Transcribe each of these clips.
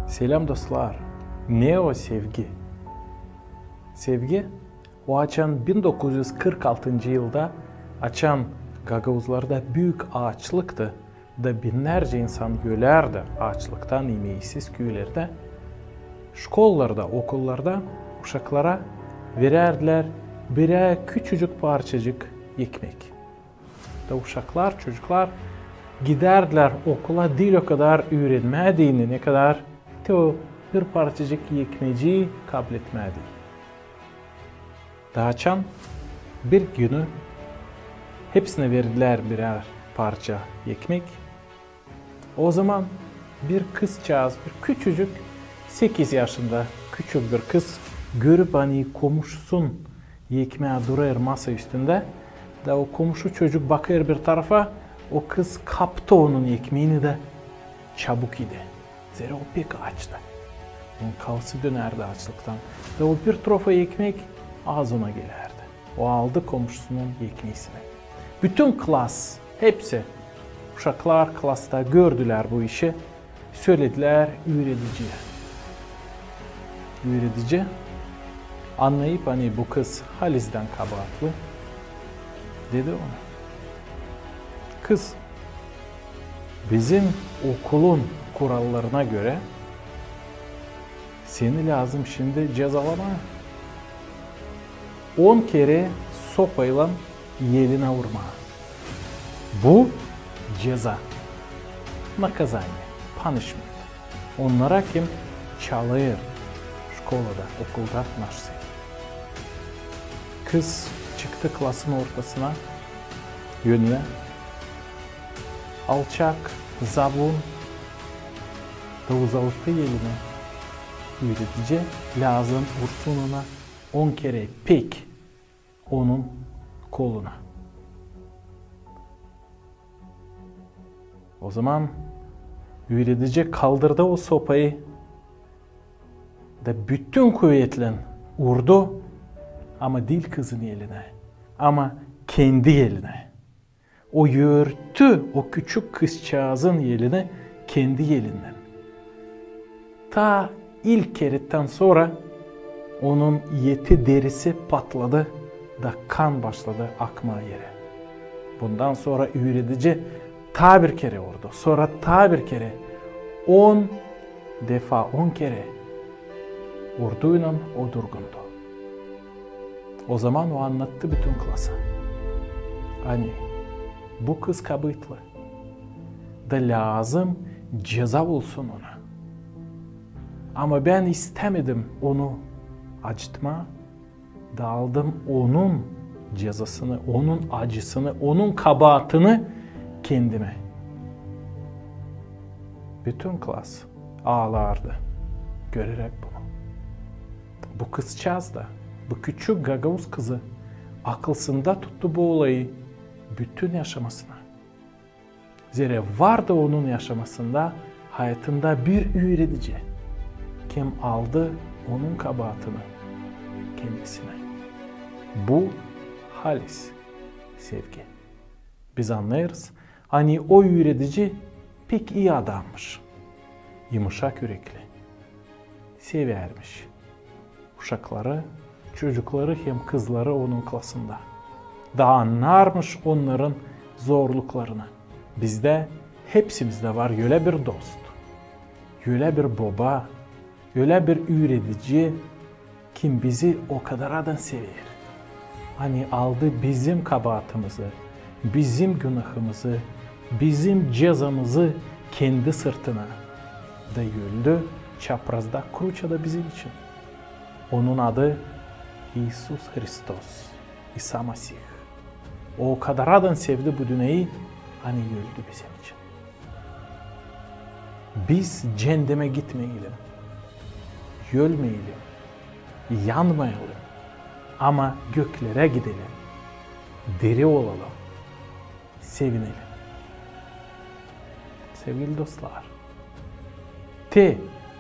Selam dostlar. Ne o sevgi? Sevgi, o açan 1946 yılda açan Gagavuzlarda büyük ağaçlıktı da binlerce insan ölerdi ağaçlıktan yemeğisiz köylerde. Şkollarda, okullarda uşaklara vererdiler birer küçücük parçacık ekmek. Da uşaklar, çocuklar giderdiler okula değil o kadar öğrenmediğini ne kadar o bir parçacık ekmeği kabul etmedi. Daha çan bir günü hepsine verdiler birer parça ekmek. O zaman bir kızcağız, bir küçücük 8 yaşında küçük bir kız görüp hani komşusun ekmeğe duruyor masa üstünde. Da o komşu çocuk bakıyor bir tarafa, o kız kaptı onun ekmeğini de çabuk yedi. Zira o pek açtı. Onun kafası dönerdi açlıktan. Ve o bir trofa ekmek ağzına gelirdi. O aldı komşusunun ekmeğini. Bütün klas, hepsi, uşaklar klasta gördüler bu işi. Söylediler öğreticiye. Öğretici anlayıp hani bu kız Halis'den kabahatlı dedi ona. Kız, bizim okulun kurallarına göre seni lazım şimdi cezalama. 10 kere sopayla yeline vurma. Bu ceza. Naказание. Punishment. Onlara kim çalıyor şkolada, okulda naşse. Kız çıktı klasın ortasına, yönüne. Alçak, zabun da uzalttı eline. Öğretici lazım vursun ona 10 kere pek onun koluna. O zaman öğretici kaldırdı o sopayı da bütün kuvvetle vurdu ama değil kızın eline ama kendi eline. O yörttü o küçük kızcağızın eline kendi elinden. Ta ilk keretten sonra onun yeti derisi patladı da kan başladı akmaya yere. Bundan sonra öğretici ta bir kere vurdu. Sonra ta bir kere 10 defa 10 kere vurduğuyla o durgundu. O zaman o anlattı bütün klasa. Hani bu kız kabıtlı da lazım ceza olsun ona. Ama ben istemedim onu acıtma, da aldım onun cezasını, onun acısını, onun kabahatini kendime. Bütün klas ağlardı görerek bunu. Bu kızcağız da, bu küçük Gagavuz kızı akılsında tuttu bu olayı bütün yaşamasına. Zira vardı onun yaşamasında, hayatında bir öğretici. Kim aldı onun kabahatini kendisine. Bu halis sevgi. Biz anlayırız. Hani o öğretici pek iyi adammış. Yumuşak yürekli. Severmiş. Uşakları, çocukları hem kızları onun klasında. Daha anlarmış onların zorluklarını. Bizde, hepsimizde var öyle bir dost. Öyle bir baba, öyle bir öğretici kim bizi o kadar sever. Hani aldı bizim kabahatimizi, bizim günahımızı, bizim cezamızı kendi sırtına da öldü çaprazda kruçada bizim için. Onun adı İsus Hristos, İsa Mesih. O kadar sevdi bu dünyayı, hani öldü bizim için. Biz cehenneme gitmeyelim, ölmeyelim, yanmayalım ama göklere gidelim, diri olalım, sevinelim. Sevgili dostlar,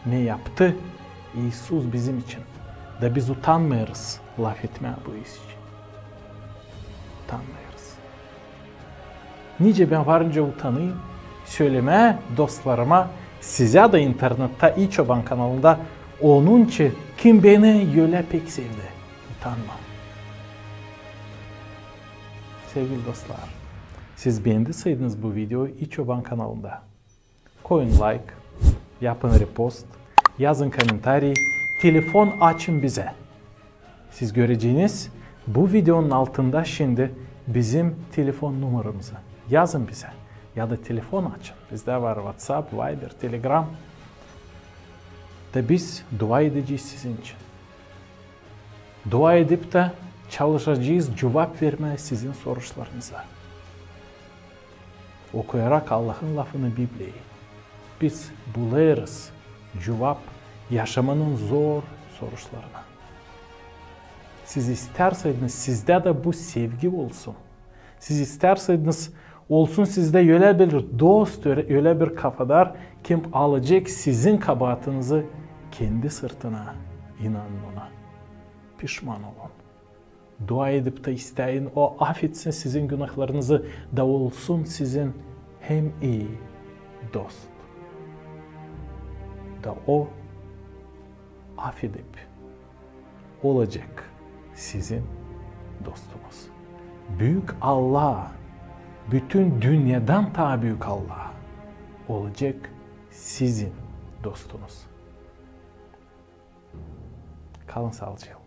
ne yaptı İsus bizim için da biz utanmıyoruz laf etmeye bu iş için. Utanmıyoruz. Nice ben varınca utanayım, söyleme dostlarıma Size de internette İçoban kanalında onun için kim beni öyle pek sevdi. Utanma. Sevgili dostlar, siz beğendiyseniz bu videoyu İçoban kanalında koyun like, yapın repost, yazın komentarı, telefon açın bize. Siz göreceğiniz bu videonun altında şimdi bizim telefon numaramızı yazın bize. Ya da telefon açın. Bizde var WhatsApp, Viber, Telegram. Da biz dua edeceğiz sizin için. Dua edip de çalışacağız cevap vermeye sizin sorularınıza. Okuyarak Allah'ın lafını Biblia'yı biz buluruz cevap yaşamanın zor sorularına. Siz isterseniz sizde de bu sevgi olsun. Siz isterseniz olsun sizde öyle bir dost, öyle bir kafadar kim alacak sizin kabahatinizi kendi sırtına, inanın ona. Pişman olun. Dua edip de isteyin, o affetsin sizin günahlarınızı da olsun sizin hem iyi dost. Da o affedip olacak sizin dostunuz. Büyük Allah, bütün dünyadan daha büyük Allah olacak sizin dostunuz. Kalın sağlıcakla.